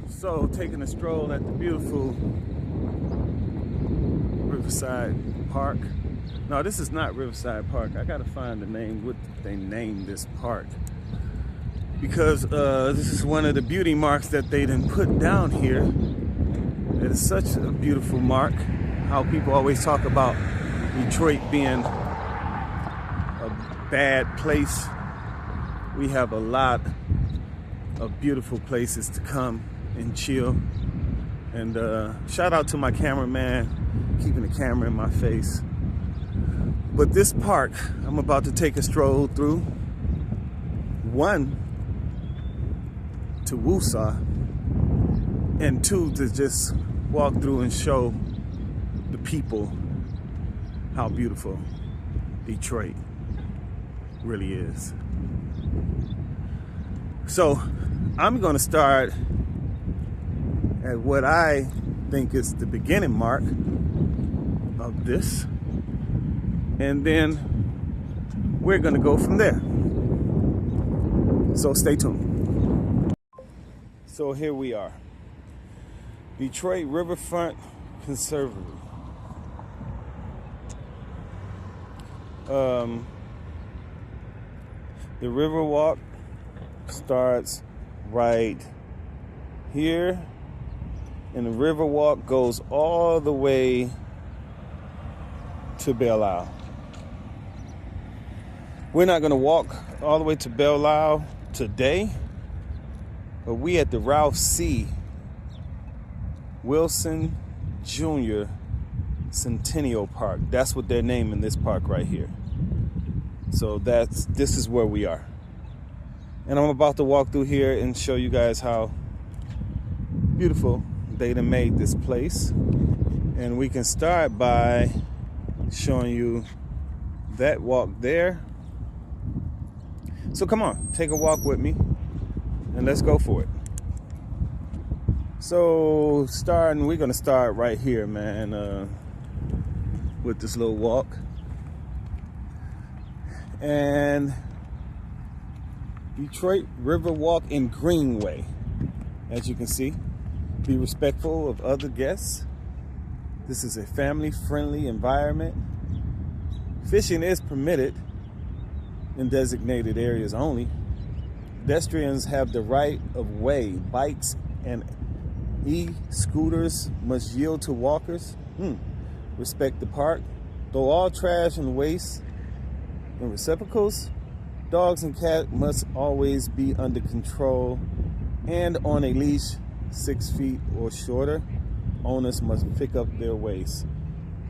So, taking a stroll at the beautiful Riverside Park. No, this is not Riverside Park. I gotta find the name, what they named this park. Because this is one of the beauty marks that they didn't put down here. It is such a beautiful mark. How people always talk about Detroit being a bad place. We have a lot of beautiful places to come and chill. And shout out to my cameraman, keeping the camera in my face. But this park, I'm about to take a stroll through. One, to Woosah, and two, to just walk through and show the people how beautiful Detroit really is. So I'm gonna start at what I think is the beginning mark of this, and then we're gonna go from there. So stay tuned. So here we are, Detroit Riverfront Conservatory. The Riverwalk starts right here, and the Riverwalk goes all the way to Belle Isle. We're not going to walk all the way to Belle Isle today, but we at the Ralph C. Wilson Jr. Centennial Park. That's what they're naming this park right here. So this is where we are. And I'm about to walk through here and show you guys how beautiful they done made this place. And we can start by showing you that walk there. So come on, take a walk with me and let's go for it. So we're gonna start right here, man, with this little walk. And Detroit Riverwalk and Greenway. As you can see, be respectful of other guests. This is a family-friendly environment. Fishing is permitted in designated areas only. Pedestrians have the right of way. Bikes and e-scooters must yield to walkers. Respect the park. Throw all trash and waste in receptacles. Dogs and cats must always be under control and on a leash 6 feet or shorter. Owners must pick up their waste.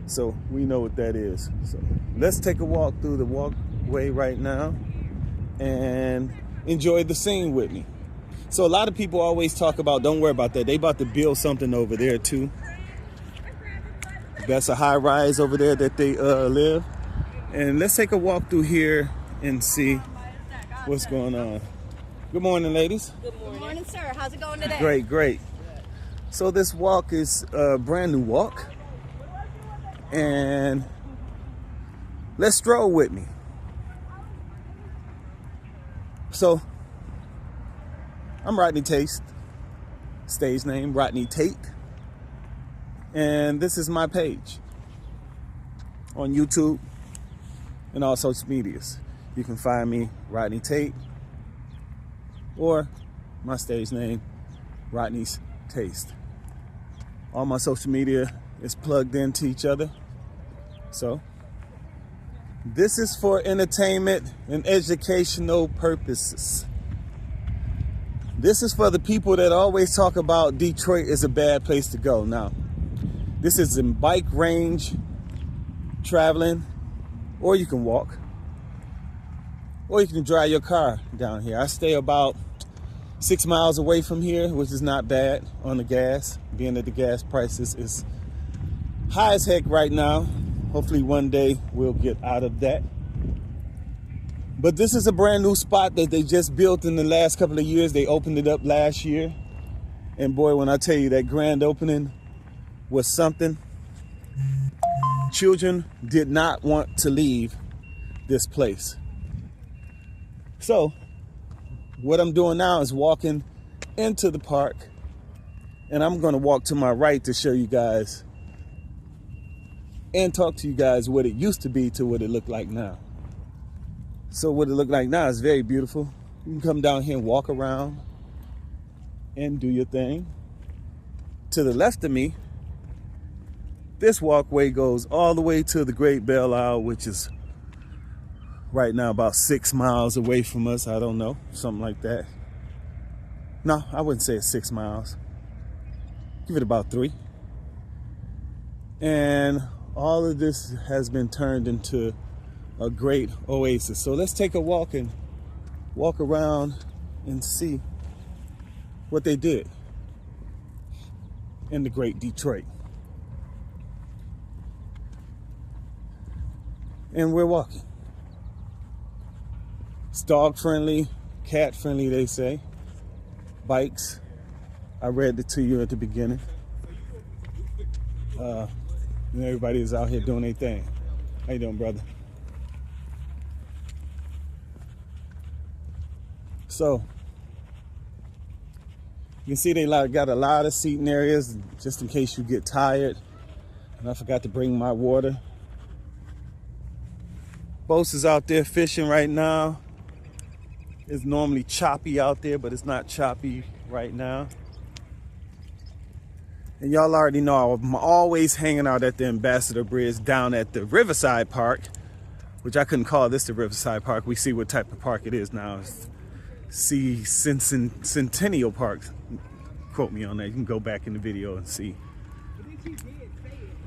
So we know what that is. So let's take a walk through the walkway right now and enjoy the scene with me. So a lot of people always talk about, don't worry about that, they about to build something over there too. That's a high rise over there that they live. And let's take a walk through here and see what's going on. Good morning, ladies. Good morning. Good morning, sir. How's it going today? Great, great. So this walk is a brand new walk. And let's stroll with me. So I'm Rodney Tate, stage name Rodney Tate. And this is my page on YouTube and all social medias. You can find me Rodney Tate, or my stage name Rodney's Taste. All my social media is plugged into each other. So this is for entertainment and educational purposes. This is for the people that always talk about Detroit is a bad place to go. Now, this is in bike range traveling, or you can walk, or you can drive your car down here. I stay about 6 miles away from here, which is not bad on the gas, being that the gas prices is high as heck right now. Hopefully one day we'll get out of that. But this is a brand new spot that they just built in the last couple of years. They opened it up last year. And boy, when I tell you that grand opening was something, children did not want to leave this place. So what I'm doing now is walking into the park And I'm going to walk to my right to show you guys and talk to you guys what it used to be to what it looked like now. So what it looked like now is very beautiful. You can come down here and walk around and do your thing. To the left of me, this walkway goes all the way to the Great Belle Isle, which is right now about 6 miles away from us. I don't know, something like that. No, I wouldn't say it's 6 miles. Give it about 3. And all of this has been turned into a great oasis. So let's take a walk and walk around and see what they did in the great Detroit. And we're walking. It's dog friendly, cat friendly, they say. Bikes. I read it to you at the beginning. And everybody is out here doing their thing. How you doing, brother? So, you can see they got a lot of seating areas just in case you get tired. And I forgot to bring my water. Boats is out there fishing right now. It's normally choppy out there, but it's not choppy right now. And y'all already know I'm always hanging out at the Ambassador Bridge down at the Riverside Park, which I couldn't call this the Riverside Park. We see what type of park it is now. See Centennial Park. Quote me on that. You can go back in the video and see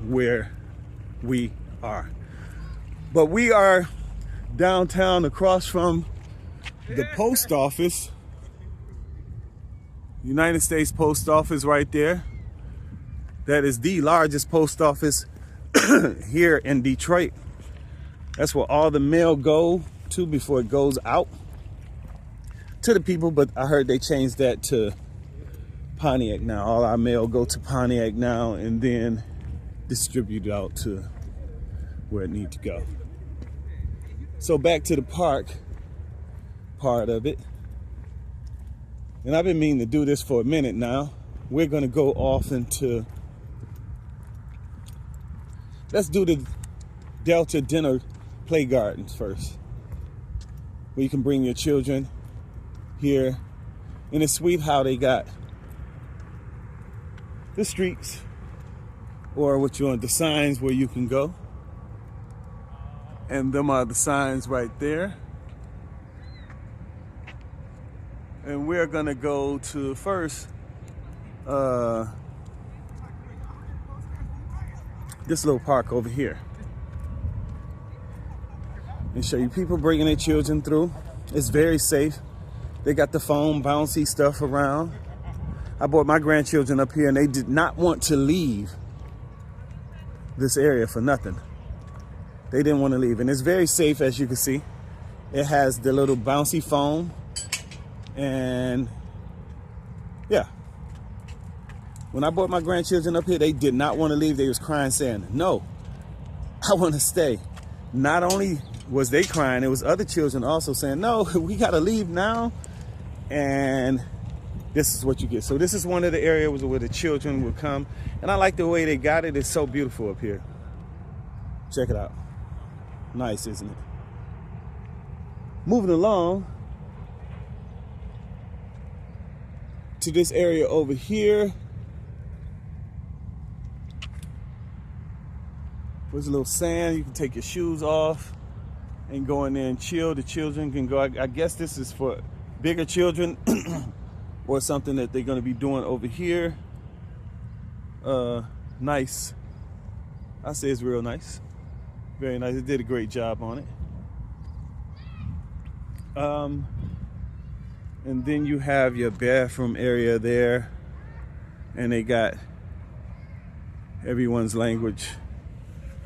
where we are. But we are downtown across from the post office. United States Post Office right there. That is the largest post office here in Detroit. That's where all the mail go to before it goes out to the people, but I heard they changed that to Pontiac now. All our mail go to Pontiac now and then distributed out to where it needs to go. So back to the park part of it. And I've been meaning to do this for a minute now. We're gonna go off into, let's do the Delta Dinner Play Gardens first, where you can bring your children here. And it's sweet how they got the streets, or what you want, the signs where you can go. And them are the signs right there. And we're gonna go to first this little park over here and show you people bringing their children through. It's very safe. They got the foam bouncy stuff around. I brought my grandchildren up here and they did not want to leave this area for nothing. They didn't want to leave. And it's very safe, as you can see. It has the little bouncy foam. And yeah, when I brought my grandchildren up here, they did not want to leave. They was crying, saying, no, I want to stay. Not only was they crying, it was other children also saying, no, we got to leave now. And this is what you get. So this is one of the areas where the children will come. And I like the way they got it. It's so beautiful up here. Check it out. Nice, isn't it? Moving along to this area over here. There's a little sand. You can take your shoes off and go in there and chill. The children can go. I guess this is for bigger children or something that they're going to be doing over here. Nice. I say it's real nice. Very nice. They did a great job on it. And then you have your bathroom area there, and they got everyone's language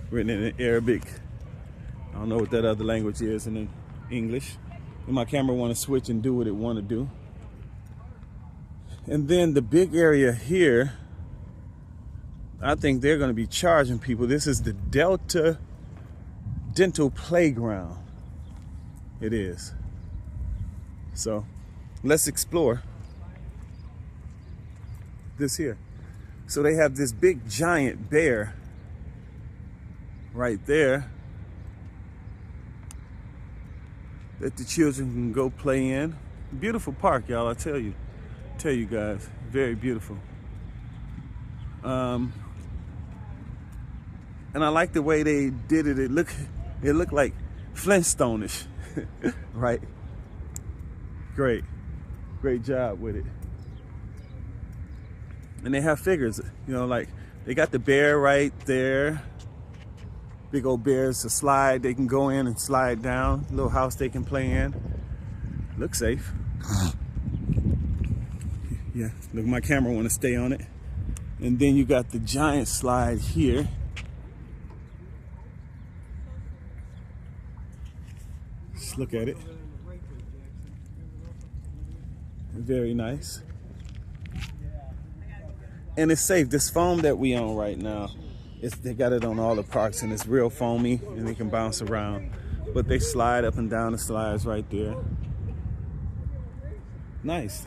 written in Arabic. I don't know what that other language is, and in English. And my camera want to switch and do what it want to do. And then the big area here, I think they're going to be charging people. This is the Delta Dental Playground. It is. So let's explore this here. So they have this big giant bear right there that the children can go play in. Beautiful park, y'all, I tell you guys, very beautiful. And I like the way they did it. It looked like Flintstone-ish, right? Great job with it. And they have figures, you know, like they got the bear right there. Big old bears to slide. They can go in and slide down. Little house they can play in. Looks safe. Yeah, look, my camera want to stay on it. And then you got the giant slide here. Just look at it. Very nice. And it's safe. This foam that we own right now, they got it on all the parks, and it's real foamy, and they can bounce around. But they slide up and down the slides right there. Nice.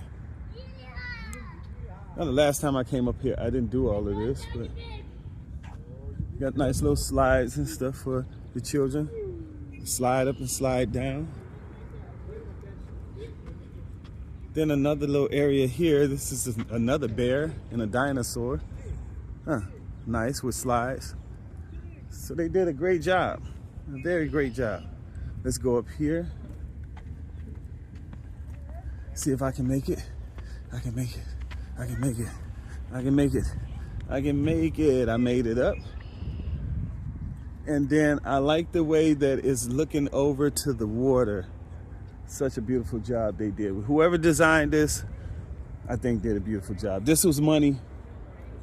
Now, the last time I came up here, I didn't do all of this, but got nice little slides and stuff for the children. Slide up and slide down. Then another little area here. This is another bear and a dinosaur. Nice with slides. So they did a great job, a very great job. Let's go up here. See if I can make it. I can make it. I can make it. I can make it. I can make it. I made it up. And then I like the way that it's looking over to the water. Such a beautiful job they did. Whoever designed this, I think did a beautiful job. This was money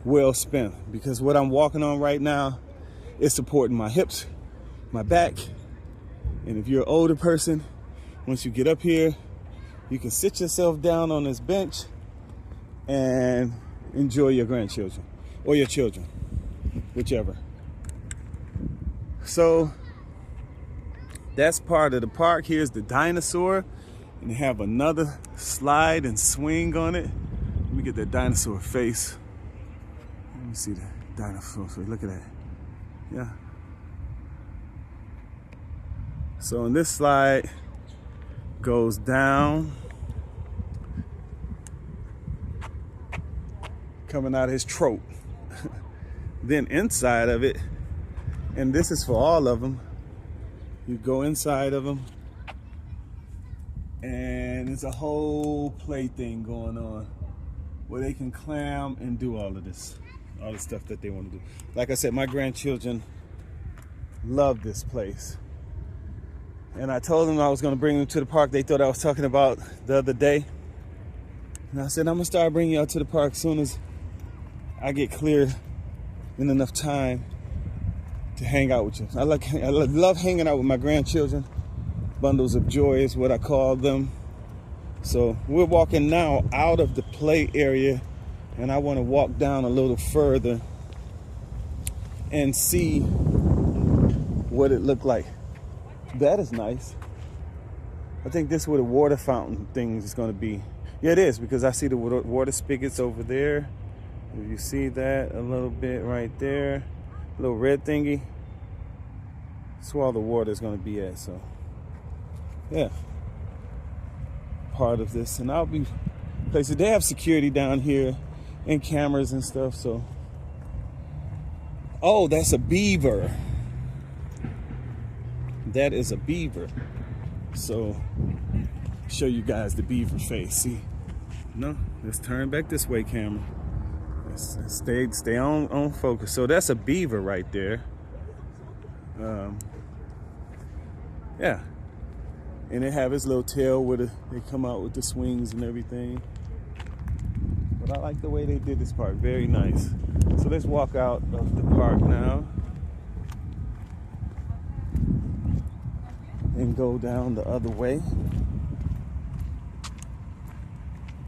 well spent, because what I'm walking on right now is supporting my hips, my back. And if you're an older person, once you get up here, you can sit yourself down on this bench and enjoy your grandchildren or your children, whichever. So that's part of the park. Here's the dinosaur, and they have another slide and swing on it. Let me get that dinosaur face. Let me see the dinosaur. Look at that. Yeah. So, and this slide goes down, coming out of his throat. Then inside of it, and this is for all of them, you go inside of them, and it's a whole play thing going on where they can climb and do all of this, all the stuff that they want to do. Like I said, my grandchildren love this place. And I told them I was going to bring them to the park they thought I was talking about the other day. And I said, I'm going to start bringing y'all to the park as soon as I get clear in enough time to hang out with you. I love hanging out with my grandchildren. Bundles of joy is what I call them. So we're walking now out of the play area, and I want to walk down a little further and see what it looked like. That is nice. I think this is where the water fountain thing is going to be. Yeah, it is, because I see the water spigots over there. If you see that a little bit right there, a little red thingy. That's where all the water is going to be at. So, yeah, part of this. And I'll be places. They have security down here and cameras and stuff. So, oh, that's a beaver. That is a beaver. So, show you guys the beaver face. See? No, let's turn back this way, camera. Let's stay on focus. So that's a beaver right there. Yeah, and they have his little tail where they come out with the swings and everything. But I like the way they did this park. Very nice. So let's walk out of the park now and go down the other way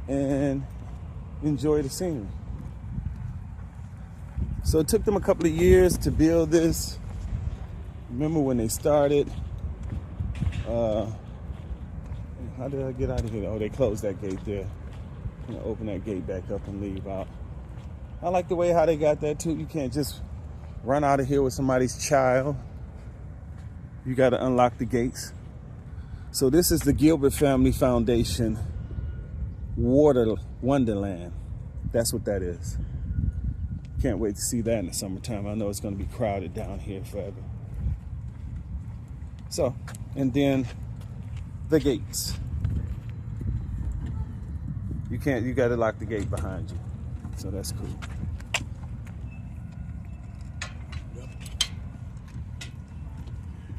and enjoy the scenery. So it took them a couple of years to build this. Remember when they started? How did I get out of here? Oh, they closed that gate there. I'm gonna open that gate back up and leave out. I like the way how they got that too. You can't just run out of here with somebody's child. You got to unlock the gates. So this is the Gilbert Family Foundation Water Wonderland. That's what that is. Can't wait to see that in the summertime. I know it's going to be crowded down here forever. So, and then the gates. You got to lock the gate behind you. So that's cool.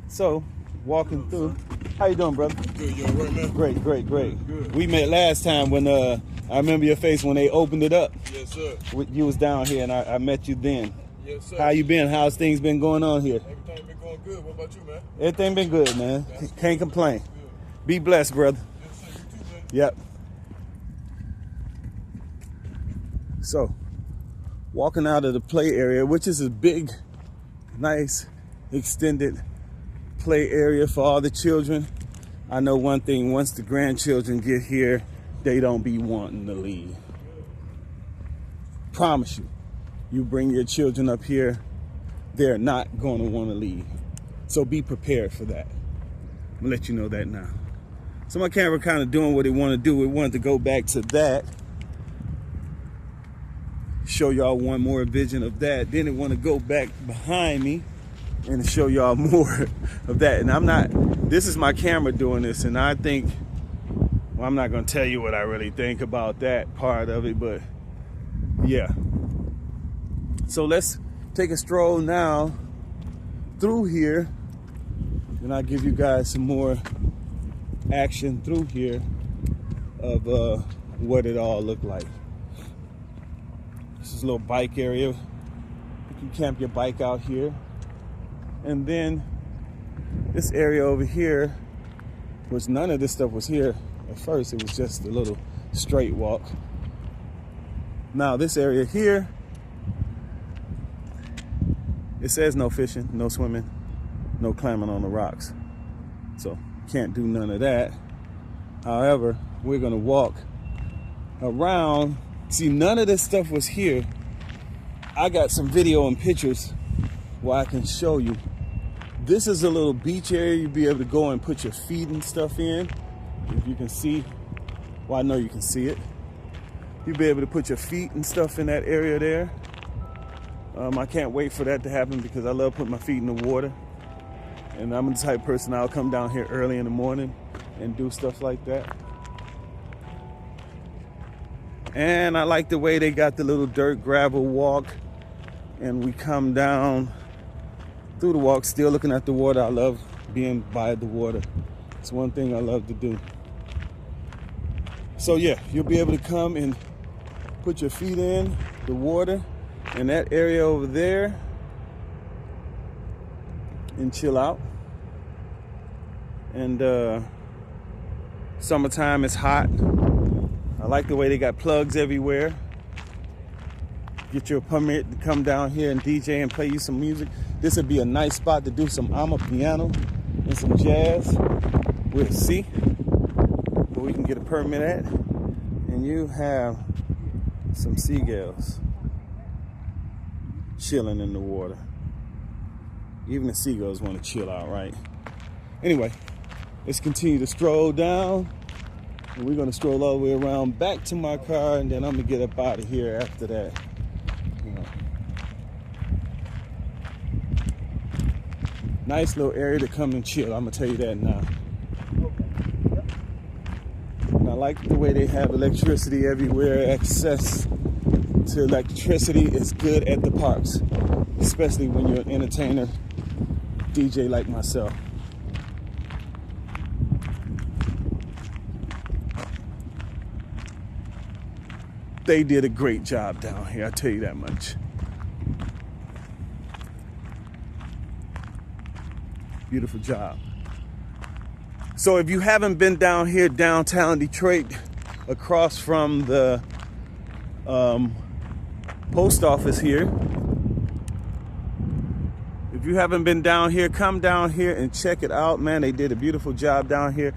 So, walking through. How you doing, brother? Good, you all right, man? Great. Good. We met last time when I remember your face when they opened it up. Yes, sir. You was down here and I met you then. Yes, sir. How you been? How's things been going on here? Everything been going good. What about you, man? Everything been good, man. Can't complain. Good. Be blessed, brother. Yes, sir. You too, man. Yep. So, walking out of the play area, which is a big, nice, extended play area for all the children. I know one thing, once the grandchildren get here, they don't be wanting to leave. Promise you. You bring your children up here, they're not going to want to leave. So be prepared for that. I'm going to let you know that now. So my camera kind of doing what it want to do. It wanted to go back to that. Show y'all one more vision of that. Then it want to go back behind me and show y'all more of that. And this is my camera doing this, and I think, well, I'm not going to tell you what I really think about that part of it, but yeah. So let's take a stroll now through here, and I'll give you guys some more action through here of what it all looked like. This is a little bike area. You can camp your bike out here. And then this area over here, which none of this stuff was here at first, it was just a little straight walk. Now this area here, it says no fishing, no swimming, no climbing on the rocks. So can't do none of that. However, we're gonna walk around. See, none of this stuff was here. I got some video and pictures where I can show you. This is a little beach area. You'll be able to go and put your feet and stuff in. If you can see, well, I know you can see it. You'll be able to put your feet and stuff in that area there. I can't wait for that to happen because I love putting my feet in the water. And I'm the type of person, I'll come down here early in the morning and do stuff like that. And I like the way they got the little dirt gravel walk, and we come down through the walk, still looking at the water. I love being by the water. It's one thing I love to do. So yeah, you'll be able to come and put your feet in the water in that area over there and chill out. And summertime is hot. I like the way they got plugs everywhere. Get your permit to come down here and DJ and play you some music. This would be a nice spot to do some amapiano and some jazz. We'll see where we can get a permit at. And you have some seagulls chilling in the water. Even the seagulls want to chill out, right? Anyway, let's continue to stroll down. And we're gonna stroll all the way around back to my car, and then I'm gonna get up out of here after that. You know. Nice little area to come and chill, I'm gonna tell you that now. And I like the way they have electricity everywhere. Access to electricity is good at the parks, especially when you're an entertainer, DJ like myself. They did a great job down here, I'll tell you that much. Beautiful job. So if you haven't been down here, downtown Detroit, across from the post office here, if you haven't been down here, come down here and check it out, man. They did a beautiful job down here.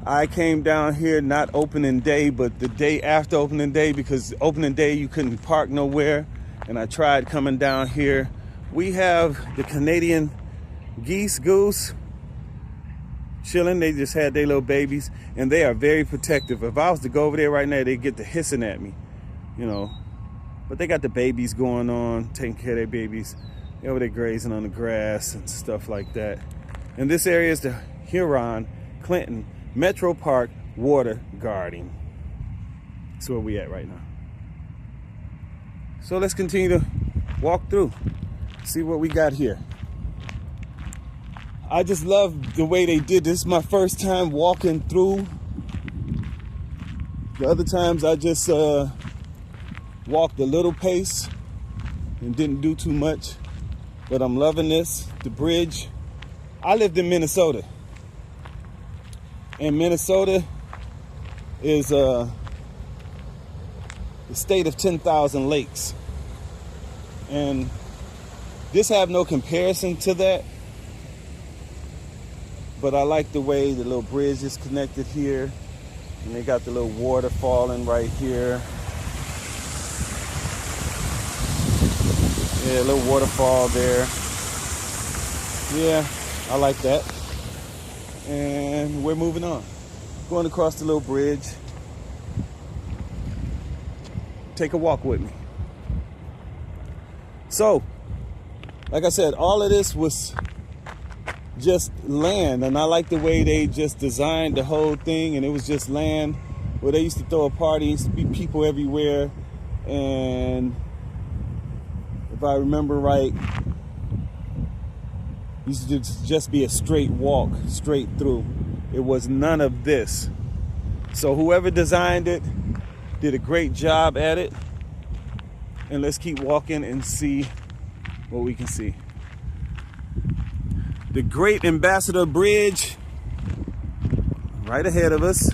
I came down here not opening day, but the day after opening day, because opening day you couldn't park nowhere. and I tried coming down here. We have the Canadian goose chilling. They just had their little babies, and they are very protective. If I was to go over there right now, they'd get to hissing at me, you know. But they got the babies going on, taking care of their babies. They're over there grazing on the grass and stuff like that. And this area is the Huron Clinton Metro Park Water Guarding. That's where we at right now. So let's continue to walk through, see what we got here. I just love the way they did this. This is my first time walking through. The other times I just walked a little pace and didn't do too much. But I'm loving this. The bridge. I lived in Minnesota. And Minnesota is the state of 10,000 lakes. And this have no comparison to that. But I like the way the little bridge is connected here. And they got the little water falling right here. Yeah, a little waterfall there. Yeah, I like that. And we're moving on. Going across the little bridge. Take a walk with me. So, like I said, all of this was just land, and I like the way they just designed the whole thing, and it was just land where they used to throw a party, used to be people everywhere, and if I remember right, used to just be a straight walk, straight through. It was none of this. So whoever designed it did a great job at it, and let's keep walking and see what we can see. The Great Ambassador Bridge right ahead of us.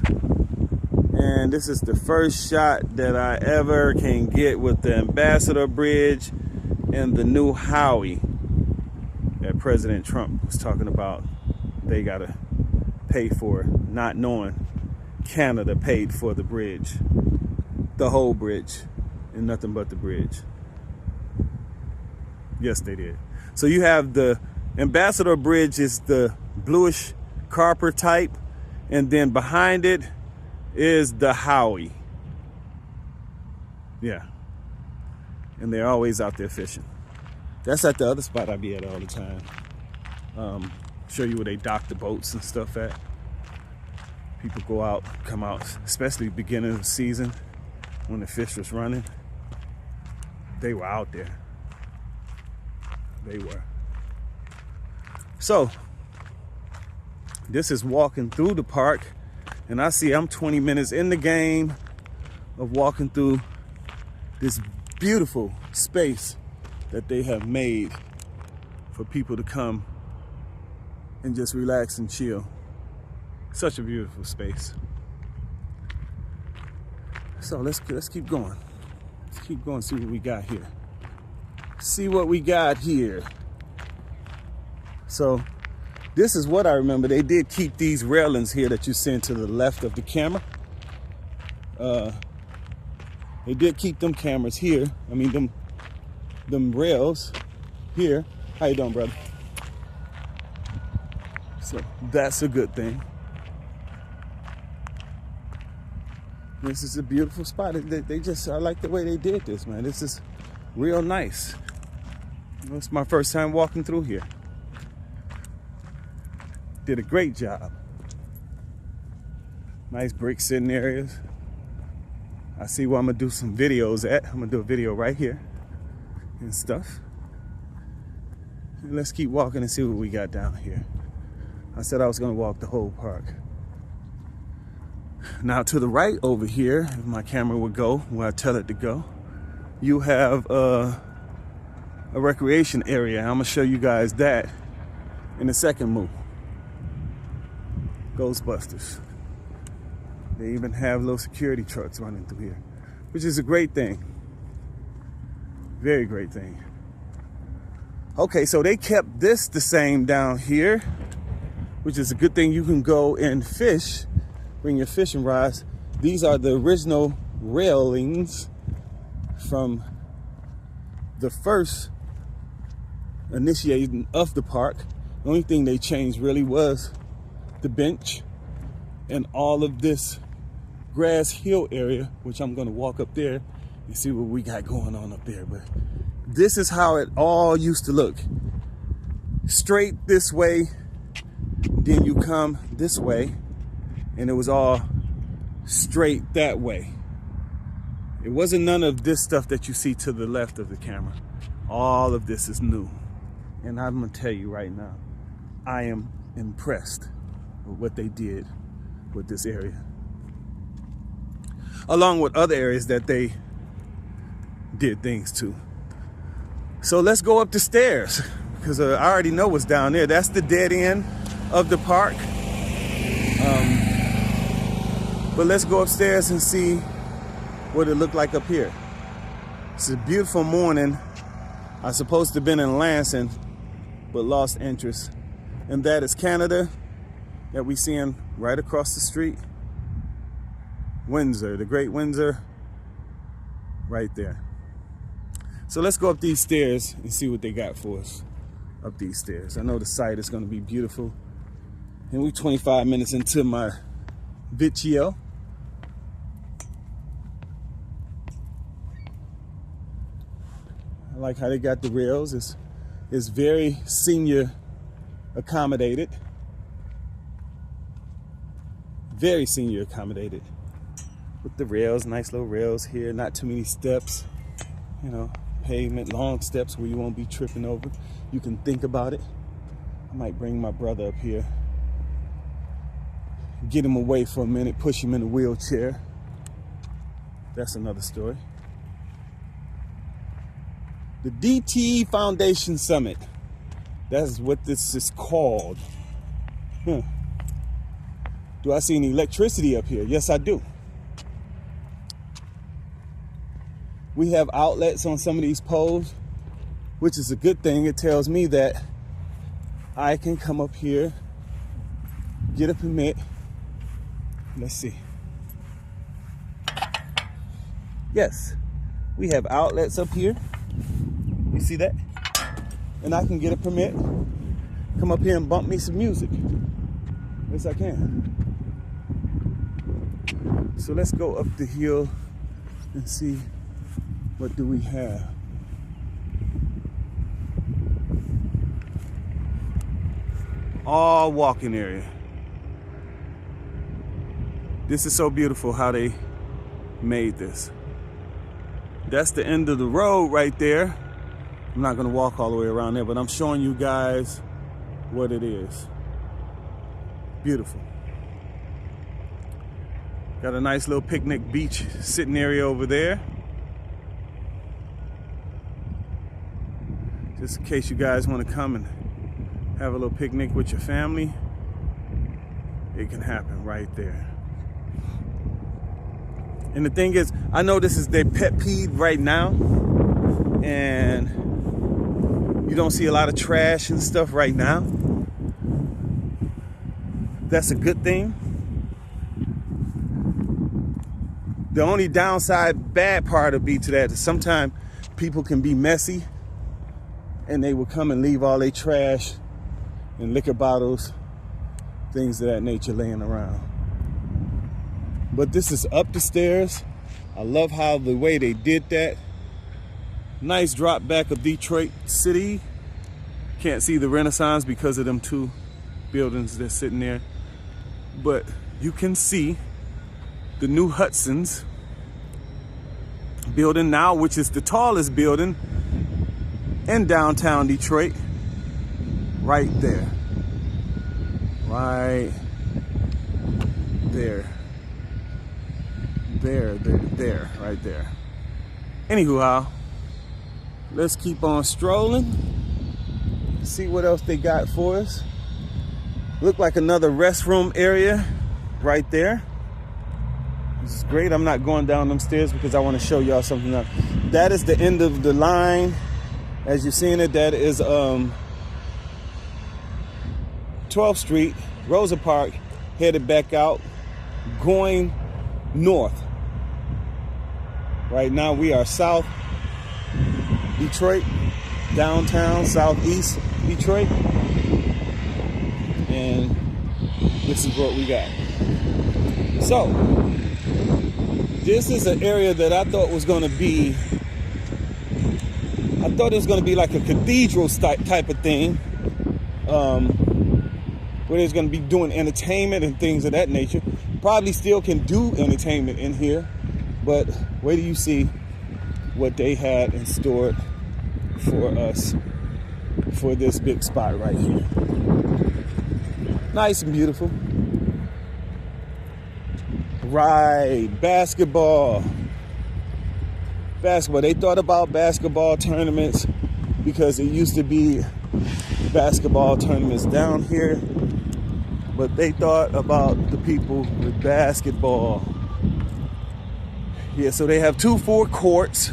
And this is the first shot that I ever can get with the Ambassador Bridge and the new Howie that President Trump was talking about. They gotta pay for, not knowing Canada paid for the bridge, the whole bridge, and nothing but the bridge. Yes, they did. So you have the Ambassador Bridge is the bluish copper type, and then behind it is the Howie. Yeah. And they're always out there fishing. That's at the other spot I be at all the time. Show you where they dock the boats and stuff at. People go out, come out, especially beginning of the season when the fish was running. They were out there. They were. So, this is walking through the park, and I see I'm 20 minutes in the game of walking through this beautiful space that they have made for people to come and just relax and chill. Such a beautiful space. So let's keep going. Let's keep going, see what we got here. See what we got here. So this is what I remember. They did keep these railings here that you see to the left of the camera. They did keep them cameras here. I mean, them rails here. How you doing, brother? So that's a good thing. This is a beautiful spot. I like the way they did this, man. This is real nice. It's my first time walking through here. Did a great job. Nice brick sitting areas. I see where I'm gonna do some videos at. I'm gonna do a video right here and stuff. And let's keep walking and see what we got down here. I said I was gonna walk the whole park. Now to the right over here, if my camera would go where I tell it to go, you have a recreation area. I'm gonna show you guys that in the second move. Ghostbusters. They even have little security trucks running through here, which is a great thing. Very great thing. Okay, so they kept this the same down here, which is a good thing. You can go and fish, bring your fishing rods. These are the original railings from the first initiating of the park. The only thing they changed really was the bench and all of this grass hill area, which I'm gonna walk up there and see what we got going on up there. But this is how it all used to look. Straight this way, then you come this way, and it was all straight that way. It wasn't none of this stuff that you see to the left of the camera. All of this is new. And I'm gonna tell you right now, I am impressed with what they did with this area, along with other areas that they did things to. So let's go up the stairs, because I already know what's down there. That's the dead end of the park. But let's go upstairs and see what it looked like up here. It's a beautiful morning. I was supposed to have been in Lansing, but lost interest. And that is Canada, that we seeing right across the street. Windsor, the Great Windsor, right there. So let's go up these stairs and see what they got for us up these stairs. I know the site is gonna be beautiful. And we're 25 minutes into my video. I like how they got the rails. It's very senior accommodated. Very senior accommodated. With the rails, nice little rails here, not too many steps. You know, pavement, long steps where you won't be tripping over. You can think about it. I might bring my brother up here, get him away for a minute, push him in a wheelchair. That's another story. The DTE Foundation Summit. That's what this is called. Do I see any electricity up here? Yes, I do. We have outlets on some of these poles, which is a good thing. It tells me that I can come up here, get a permit. Let's see. Yes, we have outlets up here. You see that? And I can get a permit, come up here and bump me some music. Yes, I can. So let's go up the hill and see what do we have. All walking area. This is so beautiful how they made this. That's the end of the road right there. I'm not gonna walk all the way around there, but I'm showing you guys what it is. Beautiful. Got a nice little picnic beach sitting area over there. Just in case you guys want to come and have a little picnic with your family, it can happen right there. And the thing is, I know this is their pet peeve right now, and you don't see a lot of trash and stuff right now. That's a good thing. The only downside, bad part of be to that is sometimes people can be messy and they will come and leave all their trash and liquor bottles, things of that nature laying around. But this is up the stairs. I love how the way they did that. Nice drop back of Detroit City. Can't see the Renaissance because of them two buildings that's sitting there. But you can see the new Hudson's building now, which is the tallest building in downtown Detroit. Right there. Right there. There, right there. Anywho, let's keep on strolling. See what else they got for us. Look like another restroom area right there. This is great. I'm not going down them stairs because I want to show y'all something else. That is the end of the line. As you're seeing it, that is 12th Street, Rosa Park, headed back out, going north. Right now we are south, Detroit, downtown, southeast Detroit. And this is what we got. So, this is an area that I thought was going to be, I thought it was going to be like a cathedral type of thing, where there's going to be doing entertainment and things of that nature. Probably still can do entertainment in here, but wait till you see what they had in store for us for this big spot right here. Nice and beautiful. Right, basketball. They thought about basketball tournaments because it used to be basketball tournaments down here, but they thought about the people with basketball. Yeah, so they have 2 full courts.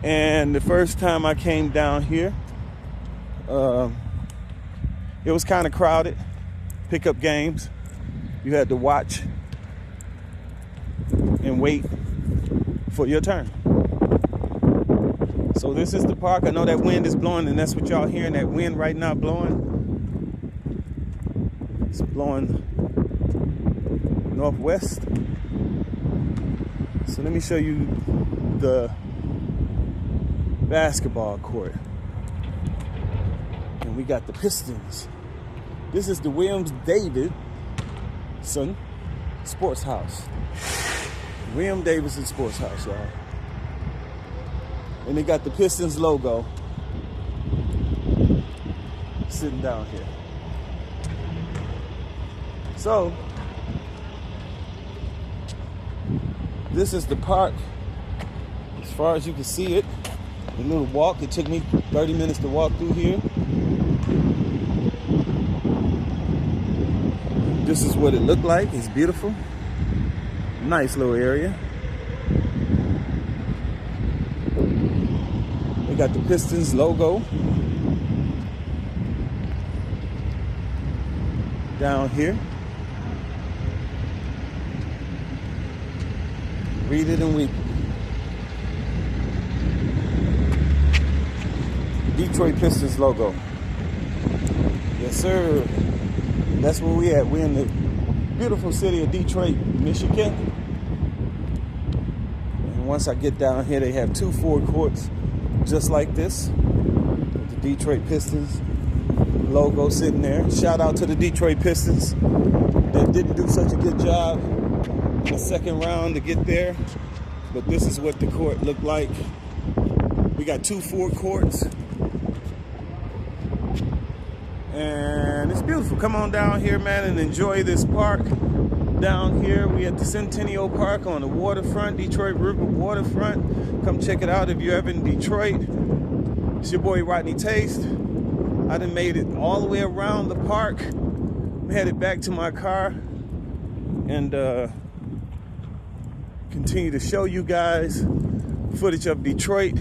And the first time I came down here, it was kind of crowded. Pickup games. You had to watch and wait for your turn. So this is the park. I know that wind is blowing, and that's what y'all hearing, that wind right now blowing. It's blowing northwest. So let me show you the basketball court. And we got the Pistons. This is the Williams-Davidson Sports House. Williams-Davidson Sports House, y'all. And they got the Pistons logo sitting down here. So, this is the park as far as you can see it. A little walk. It took me 30 minutes to walk through here. This is what it looked like. It's beautiful. Nice little area. They got the Pistons logo down here. Read it and weep. Detroit Pistons logo. Yes, sir. That's where we at. We're in the beautiful city of Detroit, Michigan. And once I get down here, they have 2 full courts just like this. With the Detroit Pistons logo sitting there. Shout out to the Detroit Pistons that didn't do such a good job in the second round to get there. But this is what the court looked like. We got 2 full courts. And it's beautiful. Come on down here, man, and enjoy this park. Down here, we at the Centennial Park on the waterfront, Detroit River waterfront. Come check it out if you're ever in Detroit. It's your boy Rodney Taste. I done made it all the way around the park. I'm headed back to my car and continue to show you guys footage of Detroit.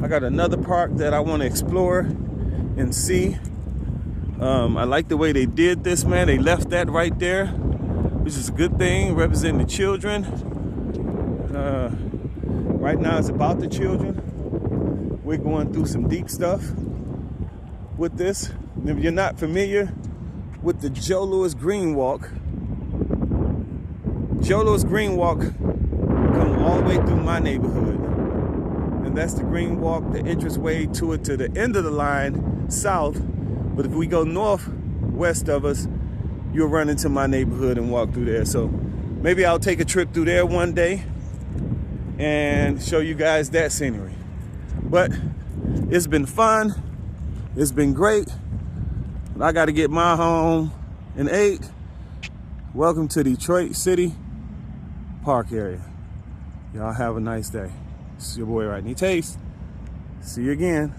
I got another park that I want to explore and see. I like the way they did this, man. They left that right there, which is a good thing, representing the children. Right now it's about the children. We're going through some deep stuff with this. And if you're not familiar with the Joe Louis Green Walk, Joe Louis Green Walk comes all the way through my neighborhood. And that's the Green Walk, the entrance way to it, to the end of the line, south. But if we go northwest of us, you'll run into my neighborhood and walk through there. So maybe I'll take a trip through there one day and show you guys that scenery. But it's been fun. It's been great. But I got to get my home in 8. Welcome to Detroit City Park area. Y'all have a nice day. This is your boy Rodney Taste. See you again.